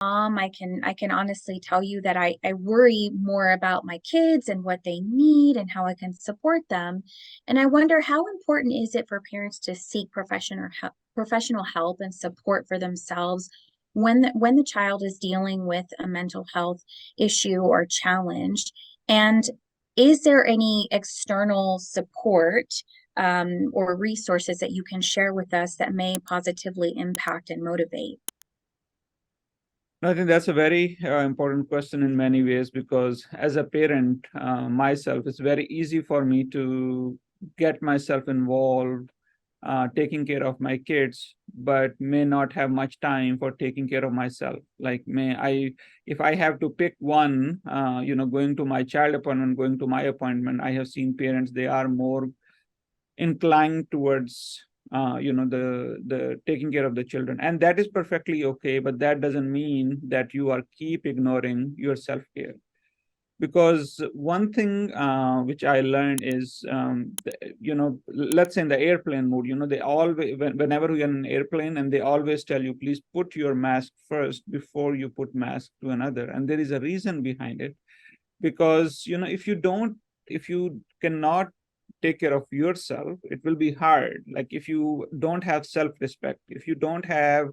mom, I can honestly tell you that I worry more about my kids and what they need and how I can support them. And I wonder, how important is it for parents to seek professional help and support for themselves when the child is dealing with a mental health issue or challenge? And is there any external support or resources that you can share with us that may positively impact and motivate? I think that's a very important question in many ways, because as a parent myself, it's very easy for me to get myself involved taking care of my kids, but may not have much time for taking care of myself. Like, if I have to pick one, going to my child appointment, going to my appointment, I have seen parents, they are more inclined towards the taking care of the children, and that is perfectly okay, but that doesn't mean that you are keep ignoring your self-care. Because one thing which I learned is, let's say in the airplane mode, they always, whenever you're in an airplane, and they always tell you, please put your mask first before you put mask to another. And there is a reason behind it, because if you cannot take care of yourself, it will be hard. Like, if you don't have self-respect, if you don't have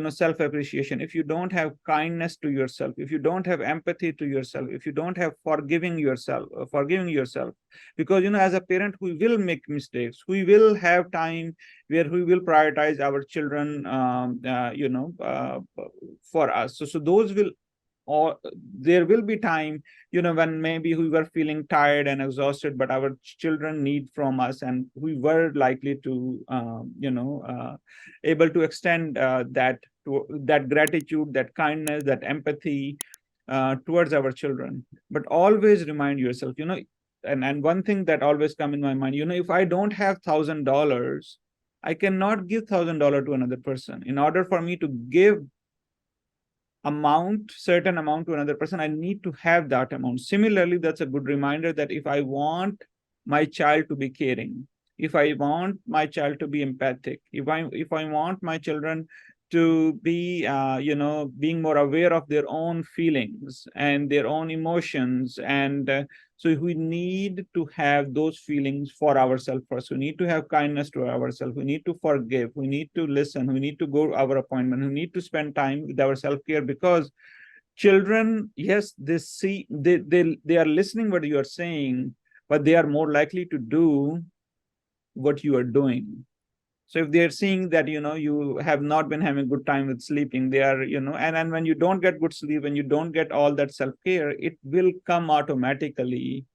self-appreciation, if you don't have kindness to yourself, if you don't have empathy to yourself, if you don't have forgiving yourself, because as a parent, we will make mistakes, we will have time where we will prioritize our children for us. So those will, or there will be time when maybe we were feeling tired and exhausted, but our children need from us, and we were likely to able to extend that gratitude, that kindness, that empathy towards our children. But always remind yourself, and one thing that always come in my mind, if I don't have $1,000, I cannot give $1,000 to another person. In order for me to give certain amount to another person, I need to have that amount. Similarly, that's a good reminder that if I want my child to be caring, if I want my child to be empathic, if I want my children to be being more aware of their own feelings and their own emotions, and so we need to have those feelings for ourselves first. We need to have kindness to ourselves. We need to forgive. We need to listen. We need to go to our appointment. We need to spend time with our self-care, because children, yes, they are listening what you are saying, but they are more likely to do what you are doing. So if they're seeing that you have not been having a good time with sleeping, they are and when you don't get good sleep, when you don't get all that self-care, it will come automatically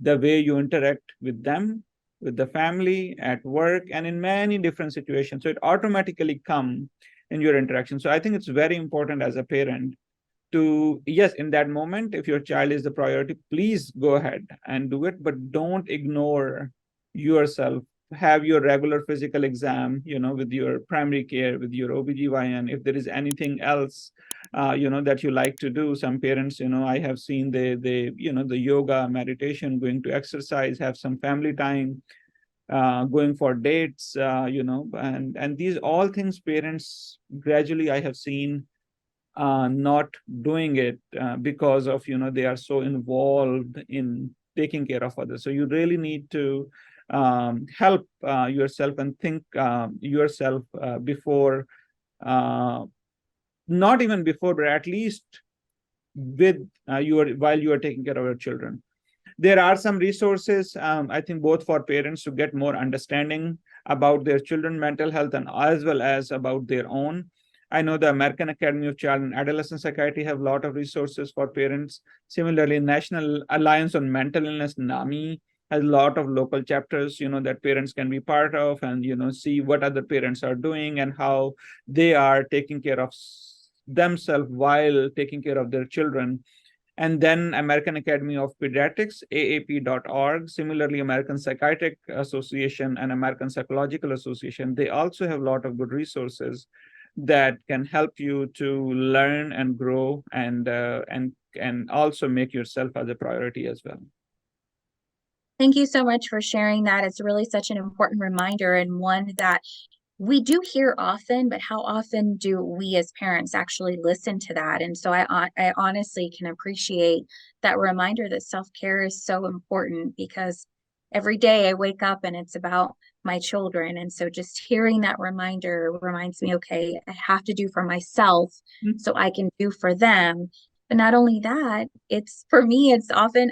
the way you interact with them, with the family, at work, and in many different situations. So it automatically come in your interaction. So I think it's very important as a parent to, yes, in that moment, if your child is the priority, please go ahead and do it, but don't ignore yourself. Have your regular physical exam, with your primary care, with your OBGYN. If there is anything else, that you like to do. Some parents, I have seen the yoga, meditation, going to exercise, have some family time, going for dates, and these all things parents gradually I have seen not doing it because of they are so involved in taking care of others. So you really need to help yourself and think yourself before, not even before, but at least with while you are taking care of your children. There are some resources, I think, both for parents to get more understanding about their children mental health, and as well as about their own. I know the American Academy of Child and Adolescent Psychiatry have a lot of resources for parents. Similarly, National Alliance on Mental Illness, NAMI, has a lot of local chapters that parents can be part of, and see what other parents are doing and how they are taking care of themselves while taking care of their children. And then American Academy of Pediatrics, aap.org. Similarly, American Psychiatric Association and American Psychological Association, they also have a lot of good resources that can help you to learn and grow, and also make yourself as a priority as well. Thank you so much for sharing that. It's really such an important reminder, and one that we do hear often, but how often do we as parents actually listen to that? And so I honestly can appreciate that reminder that self-care is so important, because every day I wake up and it's about my children. And so just hearing that reminder reminds me, okay, I have to do for myself Mm. so I can do for them. But not only that, it's for me, it's often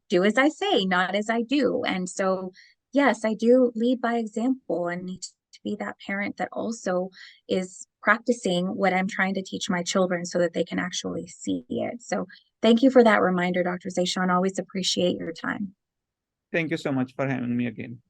do as I say, not as I do. And so yes, I do lead by example and need to be that parent that also is practicing what I'm trying to teach my children so that they can actually see it. So thank you for that reminder, Dr. Zeshan. Always appreciate your time. Thank you so much for having me again.